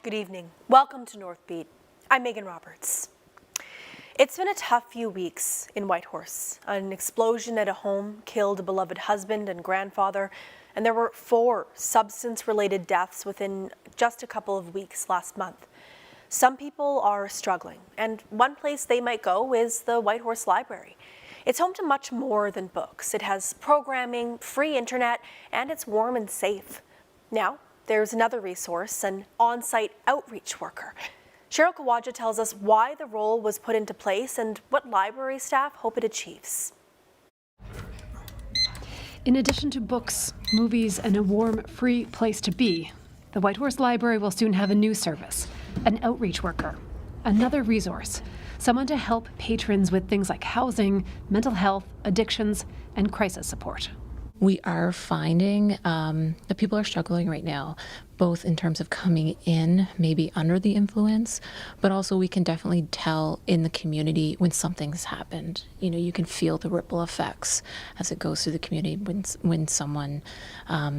Good evening. Welcome to Northbeat. I'm Megan Roberts. It's been a tough few weeks in Whitehorse. An explosion at a home killed a beloved husband and grandfather, and there were 4 substance-related deaths within just a couple of weeks last month. Some people are struggling, and one place they might go is the Whitehorse Library. It's home to much more than books. It has programming, free internet, and it's warm and safe. Now, there's another resource, an on-site outreach worker. Cheryl Kawaja tells us why the role was put into place and what library staff hope it achieves. In addition to books, movies, and a warm, free place to be, the Whitehorse Library will soon have a new service, an outreach worker, another resource, someone to help patrons with things like housing, mental health, addictions, and crisis support. We are finding that people are struggling right now, both in terms of coming in, maybe under the influence, but also we can definitely tell in the community when something's happened. You know, you can feel the ripple effects as it goes through the community when someone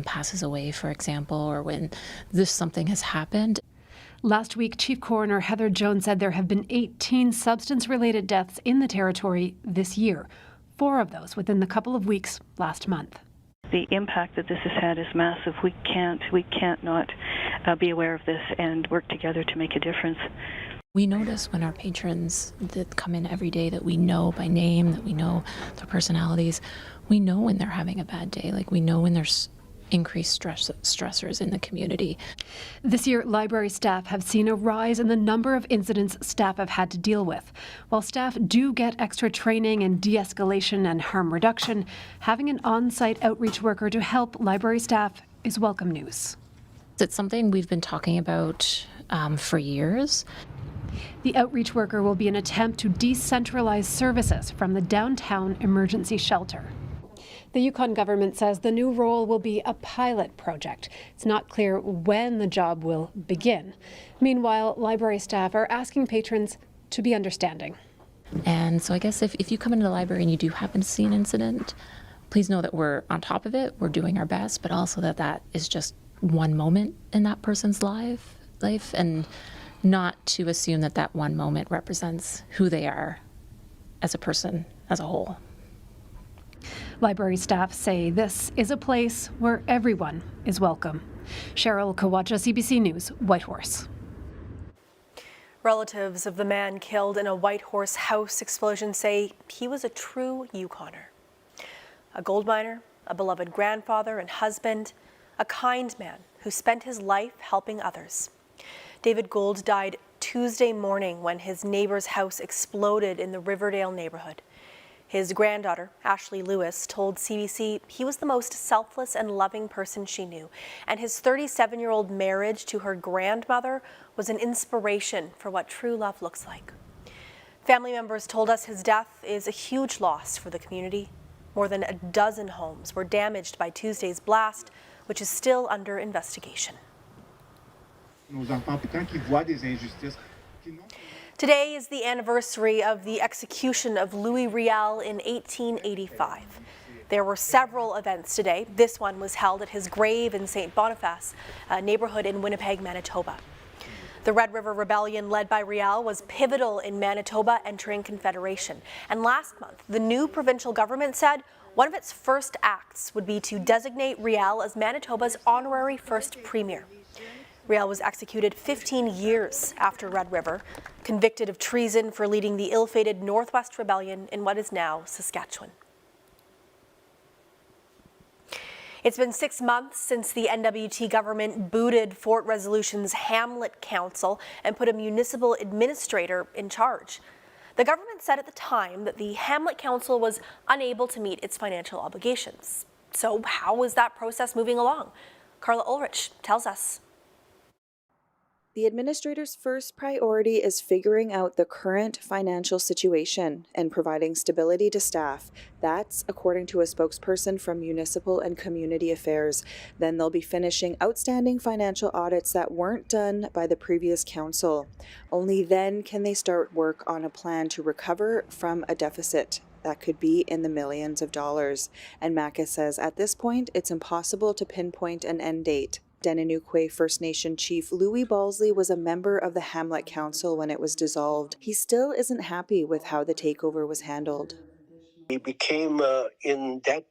passes away, for example, or when something has happened. Last week, Chief Coroner Heather Jones said there have been 18 substance-related deaths in the territory this year, 4 of those within the couple of weeks last month. The impact that this has had is massive. We can't not be aware of this and work together to make a difference. We notice when our patrons that come in every day that we know by name, that we know their personalities, we know when they're having a bad day, like we know when there's increased stressors in the community. This year, library staff have seen a rise in the number of incidents staff have had to deal with. While staff do get extra training in de-escalation and harm reduction, having an on-site outreach worker to help library staff is welcome news. It's something we've been talking about for years. The outreach worker will be an attempt to decentralize services from the downtown emergency shelter. The Yukon government says the new role will be a pilot project. It's not clear when the job will begin. Meanwhile, library staff are asking patrons to be understanding. And so I guess if you come into the library and you do happen to see an incident, please know that we're on top of it, we're doing our best, but also that is just one moment in that person's life, and not to assume that one moment represents who they are as a person as a whole. Library staff say this is a place where everyone is welcome. Cheryl Kawaja, CBC News, Whitehorse. Relatives of the man killed in a Whitehorse house explosion say he was a true Yukoner. A gold miner, a beloved grandfather and husband, a kind man who spent his life helping others. David Gould died Tuesday morning when his neighbor's house exploded in the Riverdale neighborhood. His granddaughter, Ashley Lewis, told CBC he was the most selfless and loving person she knew, and his 37-year-old marriage to her grandmother was an inspiration for what true love looks like. Family members told us his death is a huge loss for the community. More than a dozen homes were damaged by Tuesday's blast, which is still under investigation. Today is the anniversary of the execution of Louis Riel in 1885. There were several events today. This one was held at his grave in St. Boniface, a neighborhood in Winnipeg, Manitoba. The Red River Rebellion led by Riel was pivotal in Manitoba entering Confederation. And last month, the new provincial government said one of its first acts would be to designate Riel as Manitoba's honorary first premier. Riel was executed 15 years after Red River, convicted of treason for leading the ill-fated Northwest Rebellion in what is now Saskatchewan. It's been 6 months since the NWT government booted Fort Resolution's Hamlet Council and put a municipal administrator in charge. The government said at the time that the Hamlet Council was unable to meet its financial obligations. So how is that process moving along? Carla Ulrich tells us. The administrator's first priority is figuring out the current financial situation and providing stability to staff. That's according to a spokesperson from Municipal and Community Affairs. Then they'll be finishing outstanding financial audits that weren't done by the previous council. Only then can they start work on a plan to recover from a deficit that could be in the millions of dollars. And Macca says at this point, it's impossible to pinpoint an end date. Denanukwe First Nation Chief Louis Balsley was a member of the Hamlet Council when it was dissolved. He still isn't happy with how the takeover was handled. We became in debt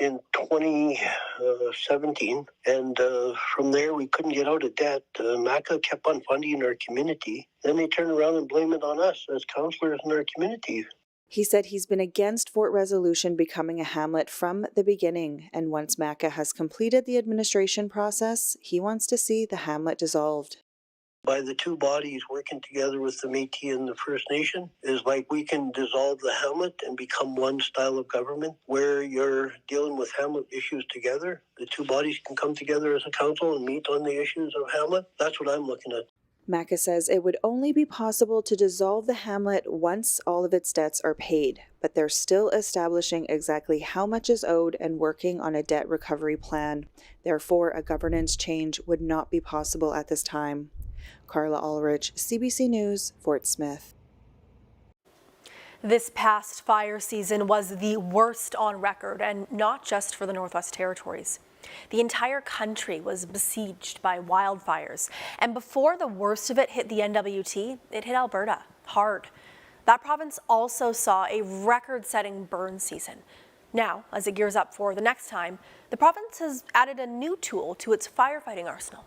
in 2017, and from there we couldn't get out of debt. MACA kept on funding our community. Then they turned around and blame it on us as councillors in our community. He said he's been against Fort Resolution becoming a hamlet from the beginning, and once MACA has completed the administration process, he wants to see the hamlet dissolved. By the two bodies working together with the Métis and the First Nation is like we can dissolve the hamlet and become one style of government where you're dealing with hamlet issues together. The two bodies can come together as a council and meet on the issues of hamlet. That's what I'm looking at. MACA says it would only be possible to dissolve the hamlet once all of its debts are paid, but they're still establishing exactly how much is owed and working on a debt recovery plan. Therefore, a governance change would not be possible at this time. Carla Ulrich, CBC News, Fort Smith. This past fire season was the worst on record, and not just for the Northwest Territories. The entire country was besieged by wildfires, and before the worst of it hit the NWT, it hit Alberta hard. That province also saw a record-setting burn season. Now, as it gears up for the next time, the province has added a new tool to its firefighting arsenal.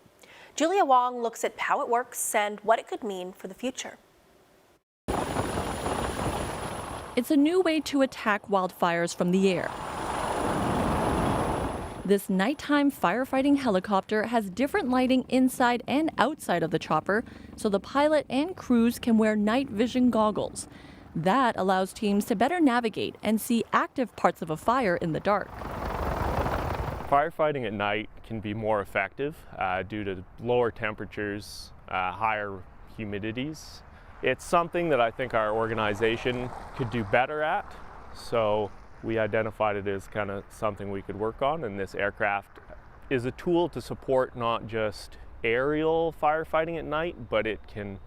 Julia Wong looks at how it works and what it could mean for the future. It's a new way to attack wildfires from the air. This nighttime firefighting helicopter has different lighting inside and outside of the chopper, so the pilot and crews can wear night vision goggles. That allows teams to better navigate and see active parts of a fire in the dark. Firefighting at night can be more effective due to lower temperatures, higher humidities. It's something that I think our organization could do better at, so we identified it as kind of something we could work on, and this aircraft is a tool to support not just aerial firefighting at night, but it can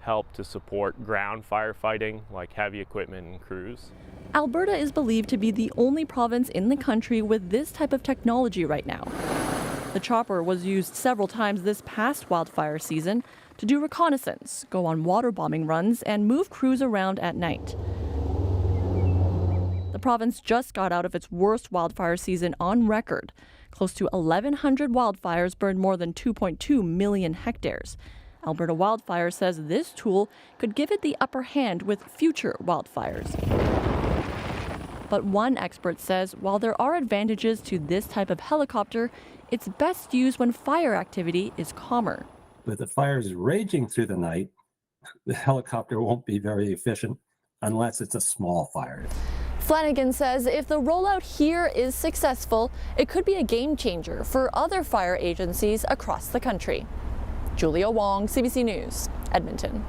help to support ground firefighting like heavy equipment and crews. Alberta is believed to be the only province in the country with this type of technology right now. The chopper was used several times this past wildfire season to do reconnaissance, go on water bombing runs, and move crews around at night. The province just got out of its worst wildfire season on record. Close to 1,100 wildfires burned more than 2.2 million hectares. Alberta Wildfire says this tool could give it the upper hand with future wildfires. But one expert says while there are advantages to this type of helicopter, it's best used when fire activity is calmer. With the fires raging through the night, the helicopter won't be very efficient unless it's a small fire. Flanagan says if the rollout here is successful, it could be a game changer for other fire agencies across the country. Julia Wong, CBC News, Edmonton.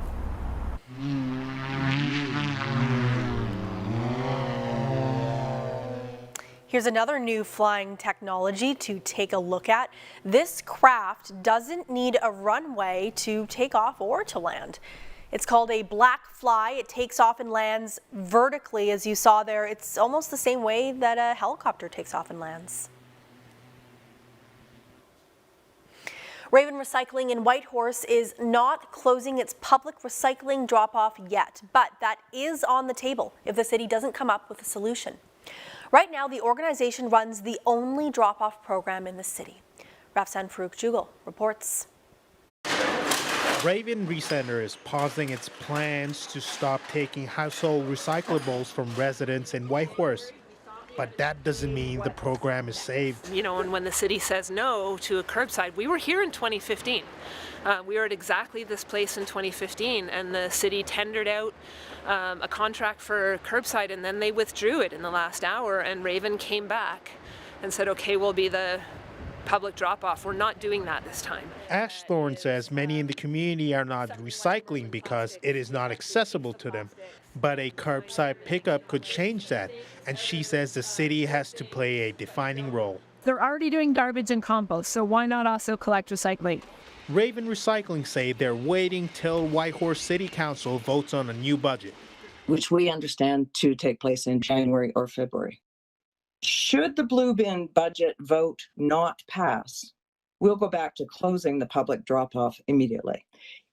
Here's another new flying technology to take a look at. This craft doesn't need a runway to take off or to land. It's called a black fly. It takes off and lands vertically, as you saw there. It's almost the same way that a helicopter takes off and lands. Raven Recycling in Whitehorse is not closing its public recycling drop-off yet, but that is on the table if the city doesn't come up with a solution. Right now, the organization runs the only drop-off program in the city. Rafsan Farouk Jugal reports. Raven Recenter is pausing its plans to stop taking household recyclables from residents in Whitehorse. But that doesn't mean the program is saved. You know, and when the city says no to a curbside, we were here in 2015. We were at exactly this place in 2015, and the city tendered out a contract for curbside, and then they withdrew it in the last hour, and Raven came back and said, okay, we'll be the public drop-off. We're not doing that this time. Ash Thorne says many in the community are not recycling because it is not accessible to them. But a curbside pickup could change that, and she says the city has to play a defining role. They're already doing garbage and compost, so why not also collect recycling? Raven Recycling say they're waiting till Whitehorse City Council votes on a new budget, which we understand to take place in January or February. Should the Blue Bin budget vote not pass, we'll go back to closing the public drop-off immediately.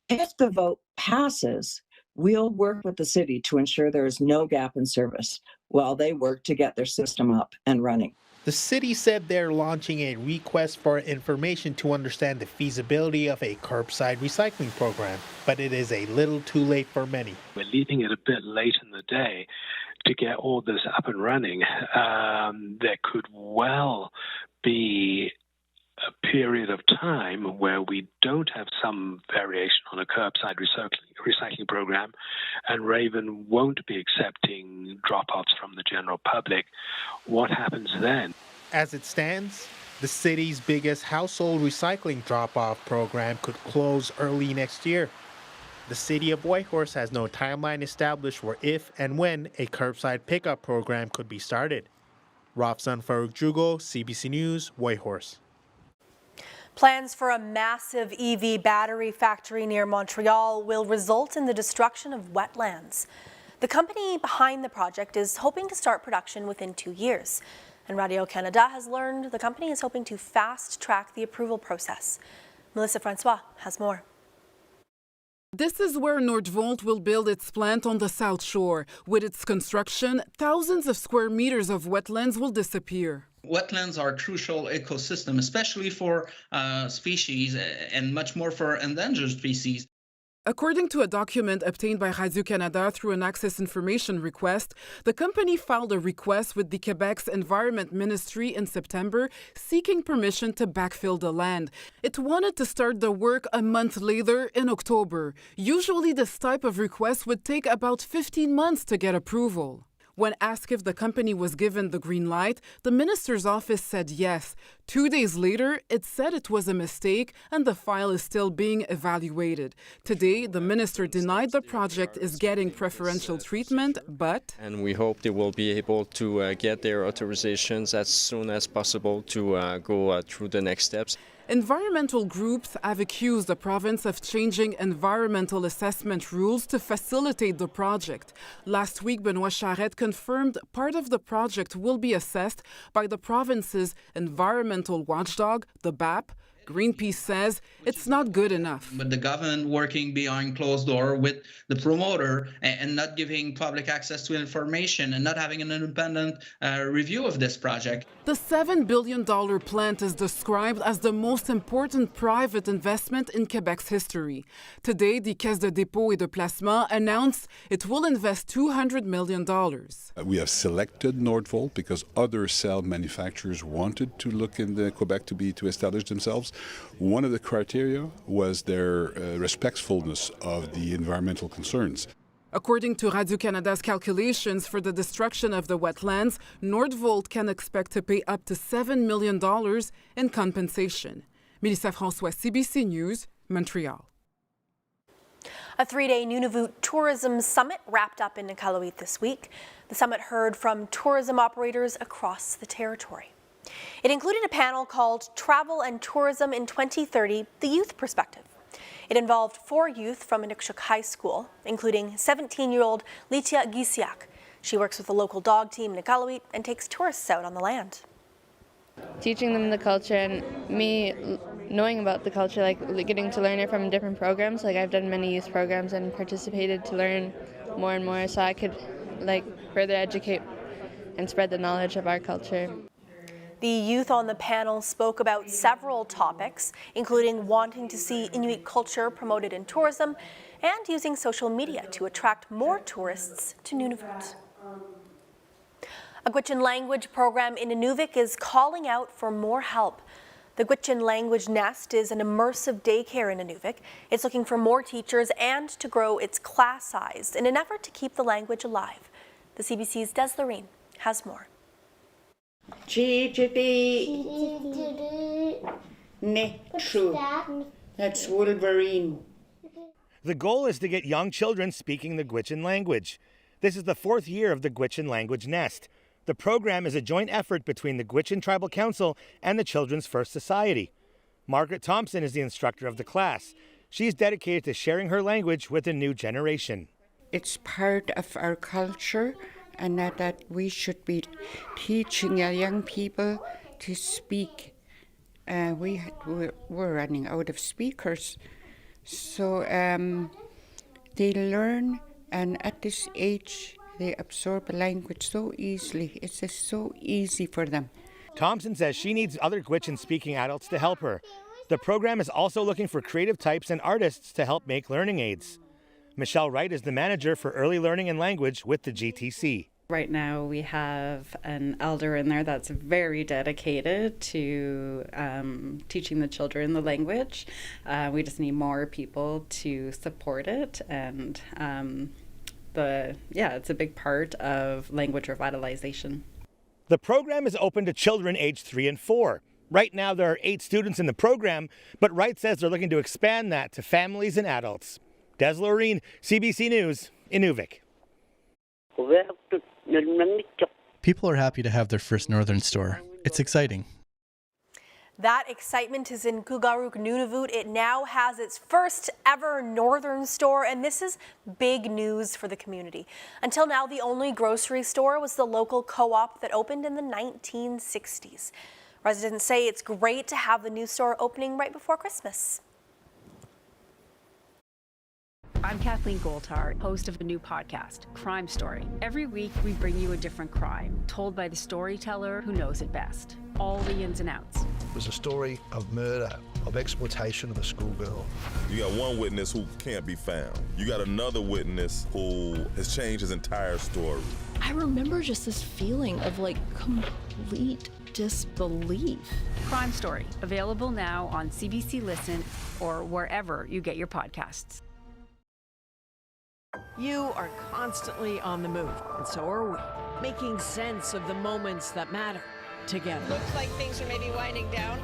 If the vote passes, we'll work with the city to ensure there is no gap in service while they work to get their system up and running. The city said they're launching a request for information to understand the feasibility of a curbside recycling program, but it is a little too late for many. We're leaving it a bit late in the day to get all this up and running. There could well be a period of time where we don't have some variation on a curbside recycling program, and Raven won't be accepting drop-offs from the general public. What happens then? As it stands, the city's biggest household recycling drop-off program could close early next year. The city of Whitehorse has no timeline established for if and when a curbside pickup program could be started. Robson Farouk Jugo, CBC News, Whitehorse. Plans for a massive EV battery factory near Montreal will result in the destruction of wetlands. The company behind the project is hoping to start production within 2 years. And Radio-Canada has learned the company is hoping to fast-track the approval process. Melissa Francois has more. This is where Northvolt will build its plant on the South Shore. With its construction, thousands of square meters of wetlands will disappear. Wetlands are a crucial ecosystem, especially for species and much more for endangered species. According to a document obtained by Radio-Canada through an access information request, the company filed a request with the Quebec's Environment Ministry in September seeking permission to backfill the land. It wanted to start the work a month later in October. Usually this type of request would take about 15 months to get approval. When asked if the company was given the green light, the minister's office said yes. 2 days later, it said it was a mistake and the file is still being evaluated. Today, the minister denied the project is getting preferential treatment, but... And we hope they will be able to get their authorizations as soon as possible to go through the next steps. Environmental groups have accused the province of changing environmental assessment rules to facilitate the project. Last week, Benoit Charette confirmed part of the project will be assessed by the province's environmental watchdog, the BAP. Greenpeace says it's not good enough. But the government working behind closed door with the promoter and not giving public access to information and not having an independent review of this project. The $7 billion plant is described as the most important private investment in Quebec's history. Today, the Caisse de dépôt et de placement announced it will invest $200 million. We have selected Northvolt because other cell manufacturers wanted to look in Quebec to establish themselves. One of the criteria was their respectfulness of the environmental concerns. According to Radio-Canada's calculations for the destruction of the wetlands, Northvolt can expect to pay up to $7 million in compensation. Melissa Francois, CBC News, Montreal. A 3-day Nunavut Tourism Summit wrapped up in Iqaluit this week. The summit heard from tourism operators across the territory. It included a panel called Travel and Tourism in 2030, the Youth Perspective. It involved 4 youth from Inukshuk High School, including 17-year-old Litia Gisiak. She works with the local dog team in Iqaluit and takes tourists out on the land. Teaching them the culture and me knowing about the culture, like getting to learn it from different programs. Like I've done many youth programs and participated to learn more and more so I could further educate and spread the knowledge of our culture. The youth on the panel spoke about several topics, including wanting to see Inuit culture promoted in tourism and using social media to attract more tourists to Nunavut. A Gwich'in language program in Inuvik is calling out for more help. The Gwich'in Language Nest is an immersive daycare in Inuvik. It's looking for more teachers and to grow its class size in an effort to keep the language alive. The CBC's Des Loreen has more. That's Wolverine. The goal is to get young children speaking the Gwich'in language. This is the 4th year of the Gwich'in Language Nest. The program is a joint effort between the Gwich'in Tribal Council and the Children's First Society. Margaret Thompson is the instructor of the class. She's dedicated to sharing her language with the new generation. It's part of our culture, and that we should be teaching our young people to speak we're running out of speakers. So they learn, and at this age, they absorb a language so easily. It's just so easy for them. Thompson says she needs other Gwich'in-speaking adults to help her. The program is also looking for creative types and artists to help make learning aids. Michelle Wright is the manager for early learning and language with the GTC. Right now we have an elder in there that's very dedicated to teaching the children the language. We just need more people to support it, and it's a big part of language revitalization. The program is open to children aged 3 and 4. Right now there are 8 students in the program, but Wright says they're looking to expand that to families and adults. Des Loreen, CBC News, Inuvik. People are happy to have their first Northern store. It's exciting. That excitement is in Kugaruk, Nunavut. It now has its first ever Northern store, and this is big news for the community. Until now, the only grocery store was the local co-op that opened in the 1960s. Residents say it's great to have the new store opening right before Christmas. I'm Kathleen Goldhar, host of a new podcast, Crime Story. Every week, we bring you a different crime, told by the storyteller who knows it best. All the ins and outs. It was a story of murder, of exploitation of a schoolgirl. You got one witness who can't be found. You got another witness who has changed his entire story. I remember just this feeling of complete disbelief. Crime Story, available now on CBC Listen or wherever you get your podcasts. You are constantly on the move, and so are we, making sense of the moments that matter together. Looks like things are maybe winding down.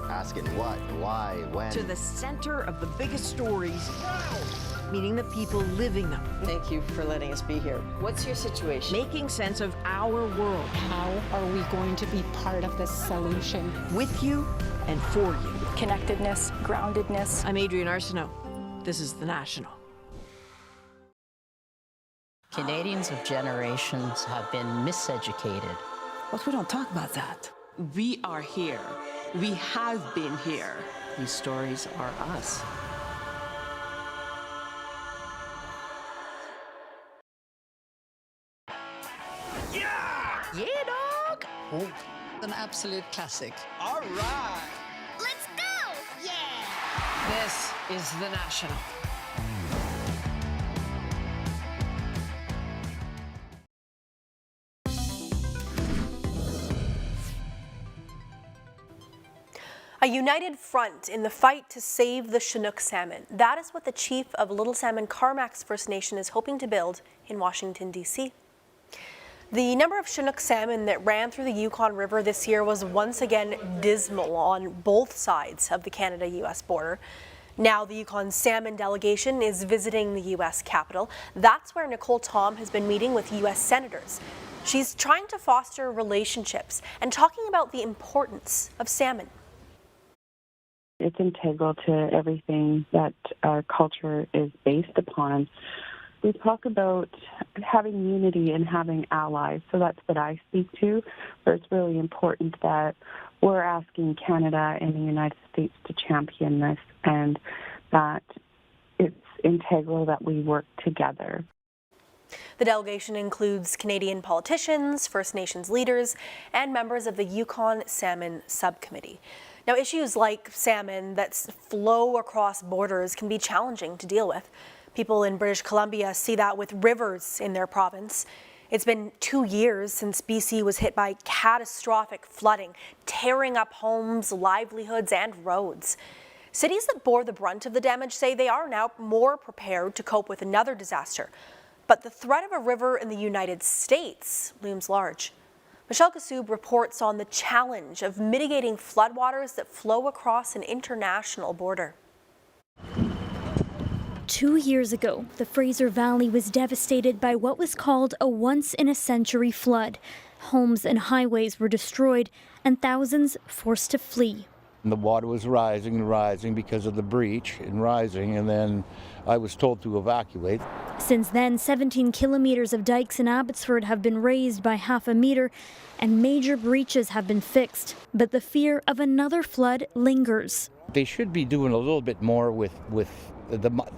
Asking what, why, when. To the center of the biggest stories, meeting the people living them. Thank you for letting us be here. What's your situation? Making sense of our world. How are we going to be part of this solution? With you and for you. Connectedness, groundedness. I'm Adrienne Arsenault. This is The National. Canadians of generations have been miseducated. But we don't talk about that. We are here. We have been here. These stories are us. Yeah, dog! Oh, an absolute classic. All right. Let's go! Yeah! This is The National. A united front in the fight to save the Chinook salmon. That is what the chief of Little Salmon Carmacks First Nation is hoping to build in Washington, D.C. The number of Chinook salmon that ran through the Yukon River this year was once again dismal on both sides of the Canada-U.S. border. Now the Yukon Salmon delegation is visiting the U.S. Capitol. That's where Nicole Tom has been meeting with U.S. senators. She's trying to foster relationships and talking about the importance of salmon. It's integral to everything that our culture is based upon. We talk about having unity and having allies, so that's what I speak to, where it's really important that we're asking Canada and the United States to champion this, and that it's integral that we work together. The delegation includes Canadian politicians, First Nations leaders, and members of the Yukon Salmon Subcommittee. Now, issues like salmon that flow across borders can be challenging to deal with. People in British Columbia see that with rivers in their province. It's been 2 years since BC was hit by catastrophic flooding, tearing up homes, livelihoods, and roads. Cities that bore the brunt of the damage say they are now more prepared to cope with another disaster. But the threat of a river in the United States looms large. Michelle Kassoub reports on the challenge of mitigating floodwaters that flow across an international border. 2 years ago, the Fraser Valley was devastated by what was called a once-in-a-century flood. Homes and highways were destroyed, and thousands forced to flee. And the water was rising and rising because of the breach and rising, and then I was told to evacuate. Since then, 17 kilometers of dikes in Abbotsford have been raised by half a meter and major breaches have been fixed. But the fear of another flood lingers. They should be doing a little bit more with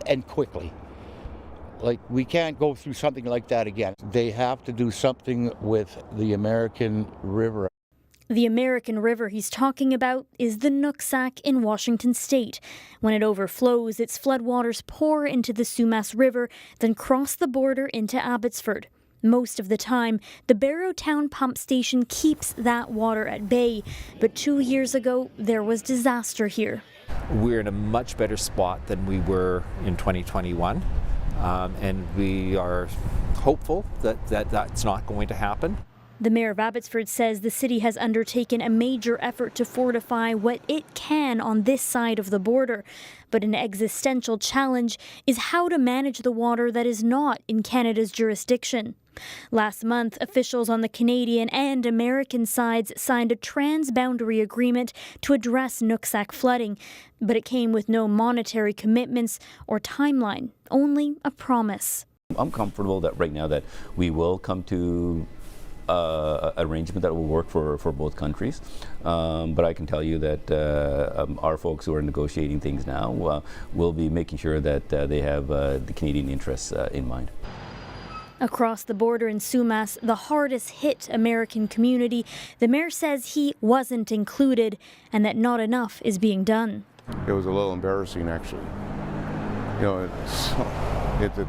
and quickly. Like, we can't go through something like that again. They have to do something with the American River. The American River he's talking about is the Nooksack in Washington state. When it overflows, its floodwaters pour into the Sumas River, then cross the border into Abbotsford. Most of the time, the Barrowtown pump station keeps that water at bay. But 2 years ago, there was disaster here. We're in a much better spot than we were in 2021. And we are hopeful that that's not going to happen. The mayor of Abbotsford says the city has undertaken a major effort to fortify what it can on this side of the border. But an existential challenge is how to manage the water that is not in Canada's jurisdiction. Last month, officials on the Canadian and American sides signed a transboundary agreement to address Nooksack flooding, but it came with no monetary commitments or timeline, only a promise. I'm comfortable that right now that we will come to arrangement that will work for both countries. But I can tell you that our folks who are negotiating things now will be making sure that they have the Canadian interests in mind. Across the border in Sumas, the hardest hit American community, the mayor says he wasn't included and that not enough is being done. It was a little embarrassing, actually. You know,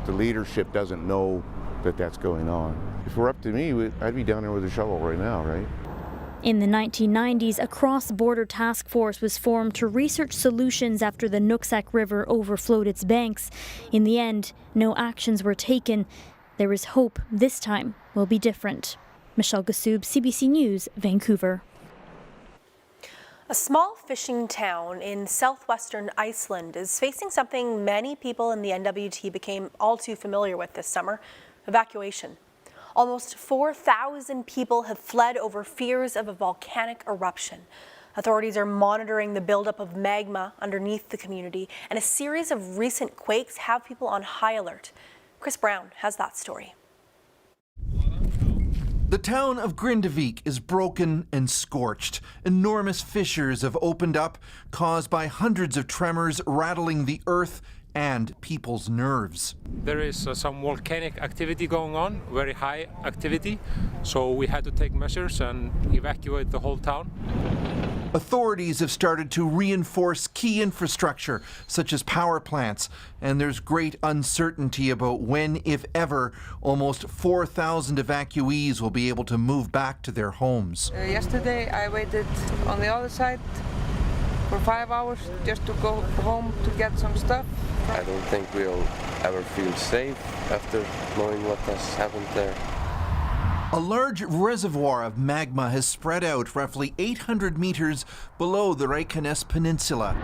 the leadership doesn't know that that's going on. If it were up to me, I'd be down there with a shovel right now, right? In the 1990s, a cross-border task force was formed to research solutions after the Nooksack River overflowed its banks. In the end, no actions were taken. There is hope this time will be different. Michelle Gassoub, CBC News, Vancouver. A small fishing town in southwestern Iceland is facing something many people in the NWT became all too familiar with this summer: evacuation. Almost 4,000 people have fled over fears of a volcanic eruption. Authorities are monitoring the buildup of magma underneath the community, and a series of recent quakes have people on high alert. Chris Brown has that story. The town of Grindavik is broken and scorched. Enormous fissures have opened up, caused by hundreds of tremors rattling the earth and people's nerves. There is some volcanic activity going on, very high activity, so we had to take measures and evacuate the whole town. Authorities have started to reinforce key infrastructure, such as power plants, and there's great uncertainty about when, if ever, almost 4,000 evacuees will be able to move back to their homes. Yesterday I waited on the other side for 5 hours just to go home to get some stuff. I don't think we'll ever feel safe after knowing what has happened there. A large reservoir of magma has spread out roughly 800 meters below the Reykjanes Peninsula.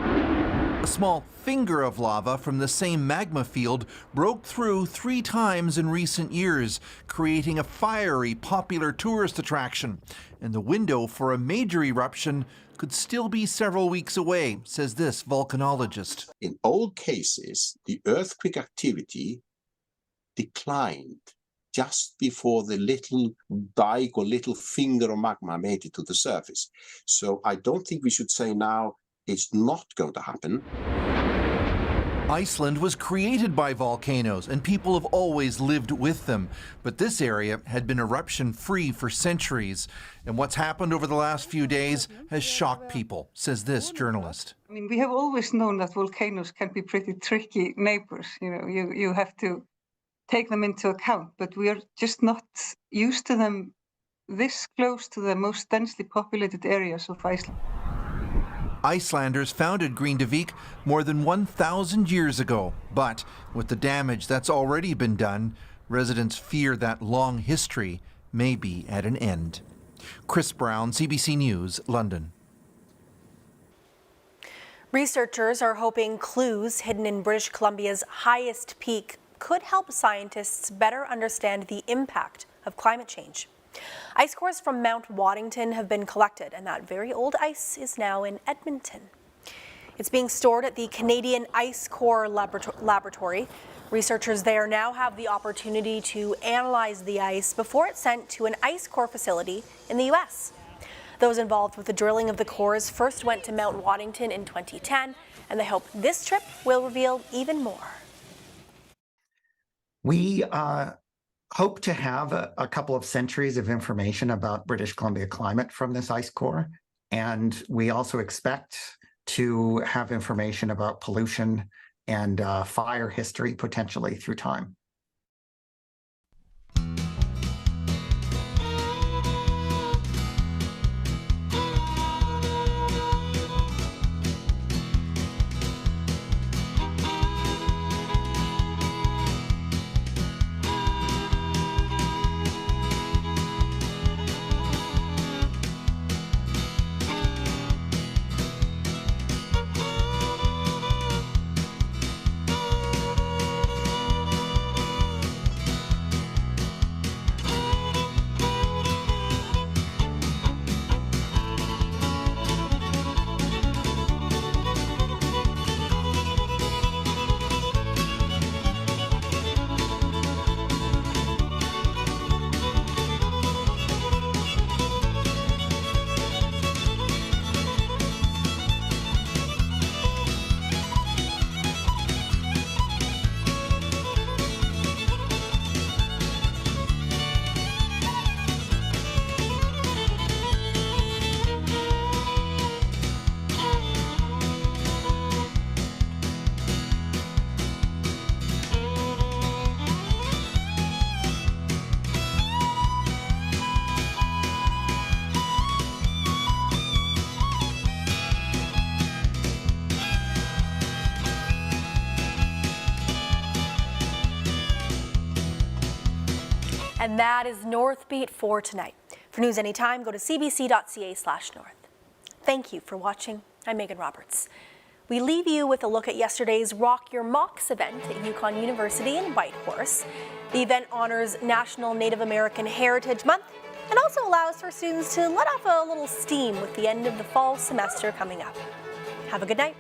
A small finger of lava from the same magma field broke through 3 times in recent years, creating a fiery, popular tourist attraction. And the window for a major eruption could still be several weeks away, says this volcanologist. In all cases, the earthquake activity declined just before the little dike or little finger of magma made it to the surface. So I don't think we should say now it's not going to happen. Iceland was created by volcanoes, and people have always lived with them. But this area had been eruption-free for centuries. And what's happened over the last few days has shocked people, says this journalist. I mean, we have always known that volcanoes can be pretty tricky neighbors. You know, you have to take them into account, but we are just not used to them this close to the most densely populated areas of Iceland. Icelanders founded Grindavik more than 1,000 years ago, but with the damage that's already been done, residents fear that long history may be at an end. Chris Brown, CBC News, London. Researchers are hoping clues hidden in British Columbia's highest peak could help scientists better understand the impact of climate change. Ice cores from Mount Waddington have been collected, and that very old ice is now in Edmonton. It's being stored at the Canadian Ice Core Laboratory. Researchers there now have the opportunity to analyze the ice before it's sent to an ice core facility in the U.S. Those involved with the drilling of the cores first went to Mount Waddington in 2010, and they hope this trip will reveal even more. We hope to have a couple of centuries of information about British Columbia climate from this ice core, and we also expect to have information about pollution and fire history potentially through time. And that is Northbeat for tonight. For news anytime, go to cbc.ca/north. Thank you for watching. I'm Megan Roberts. We leave you with a look at yesterday's Rock Your Mocks event at Yukon University in Whitehorse. The event honors National Native American Heritage Month and also allows for students to let off a little steam with the end of the fall semester coming up. Have a good night.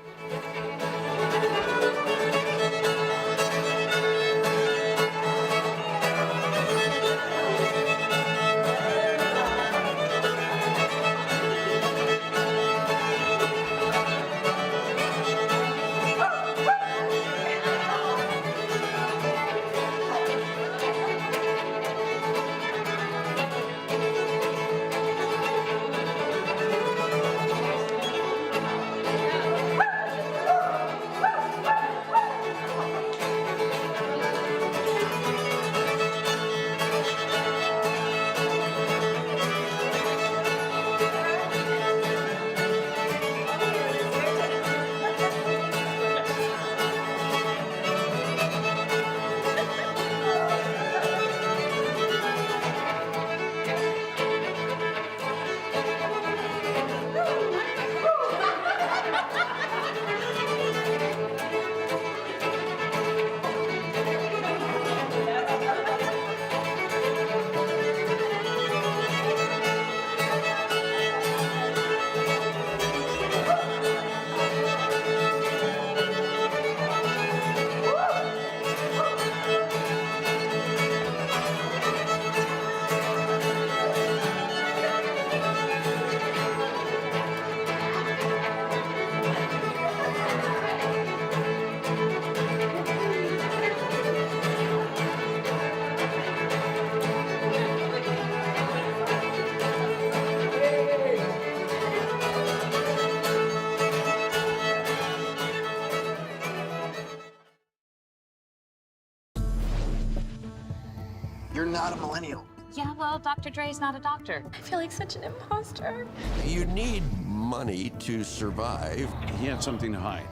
You're not a millennial. Yeah, well, Dr. Dre's not a doctor. I feel like such an imposter. You need money to survive. He had something to hide.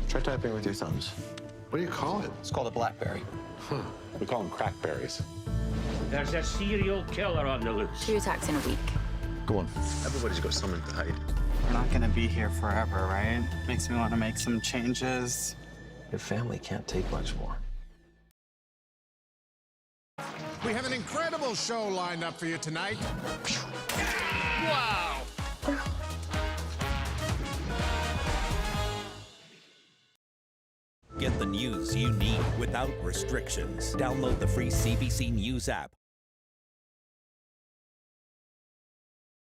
Try typing with your thumbs. What do you call it? It's called a BlackBerry. Huh. We call them crackberries. There's a serial killer on the loose. 2 attacks in a week. Go on. Everybody's got something to hide. We're not gonna be here forever, right? Makes me want to make some changes. Your family can't take much more. We have an incredible show lined up for you tonight. Wow! Get the news you need without restrictions. Download the free CBC News app